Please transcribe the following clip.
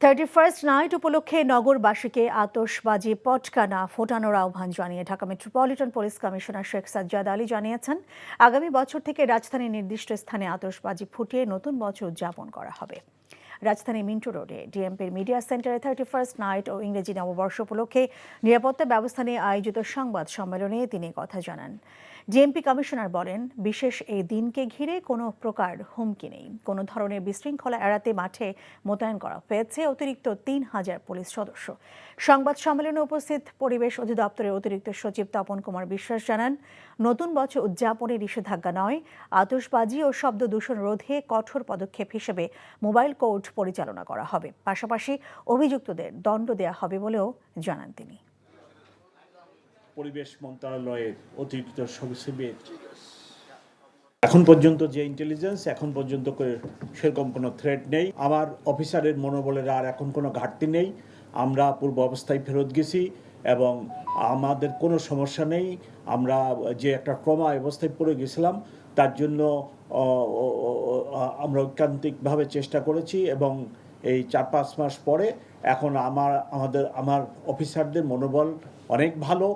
31st night উপলক্ষে নগরবাসীকে আতশবাজি পটকা না ফোটানোর আহ্বান জানিয়ে Dhaka metropolitan police commissioner Sheikh Sajjad Ali জানিয়েছেন, আগামী বছর থেকে রাজধানীর নির্দিষ্ট স্থানে আতশবাজি ফুটিয়ে নতুন বছর উদযাপন করা হবে। রাজধানী মিন্টো রোডে ডিএমপির মিডিয়া সেন্টারে 31st নাইট ও ইংরেজি নববর্ষ উপলক্ষে নিরাপত্তা ব্যবস্থা নিয়ে আয়োজিত সংবাদ সম্মেলনে তিনি কথা জানান। ডিএমপি কমিশনার বলেন, বিশেষ এই দিনকে ঘিরে কোনো প্রকার হুমকি নেই। কোনো ধরনের বিশৃঙ্খলা এড়াতে মাঠে মোতায়েন করা হয়েছে অতিরিক্ত 3000 পুলিশ সদস্য। সংবাদ সম্মেলনে উপস্থিত পরিবেশ অধিদপ্তরের অতিরিক্ত সচিব তপন কুমার বিশ্বাস জানান, নতুন বছর উদযাপনে নিষেধাজ্ঞা নয়, আতশবাজি ও শব্দ দূষণ রোধে কঠোর পদক্ষেপ হিসেবে মোবাইল কোর্ট পরিচালনা করা হবে। পাশাপাশি অভিযুক্তদের দণ্ড দেওয়া হবে বলেও জানান তিনি। পরিবেশ মন্ত্রণালয়ের অতিরিক্ত সচিবের এখন পর্যন্ত যে ইন্টেলিজেন্স, এখন পর্যন্ত সেরকম কোনো থ্রেট নেই। আমার অফিসারের মনোবলের আর এখন কোনো ঘাটতি নেই। আমরা পূর্ব অবস্থায় ফেরত গেছি এবং আমাদের কোনো সমস্যা নেই। আমরা যে একটা ট্রমা অবস্থায় পড়ে গেছিলাম, তার জন্য আমরা ঐকান্তিকভাবে চেষ্টা করেছি এবং এই 4-5 মাস পরে এখন আমার অফিসারদের মনোবল অনেক ভালো।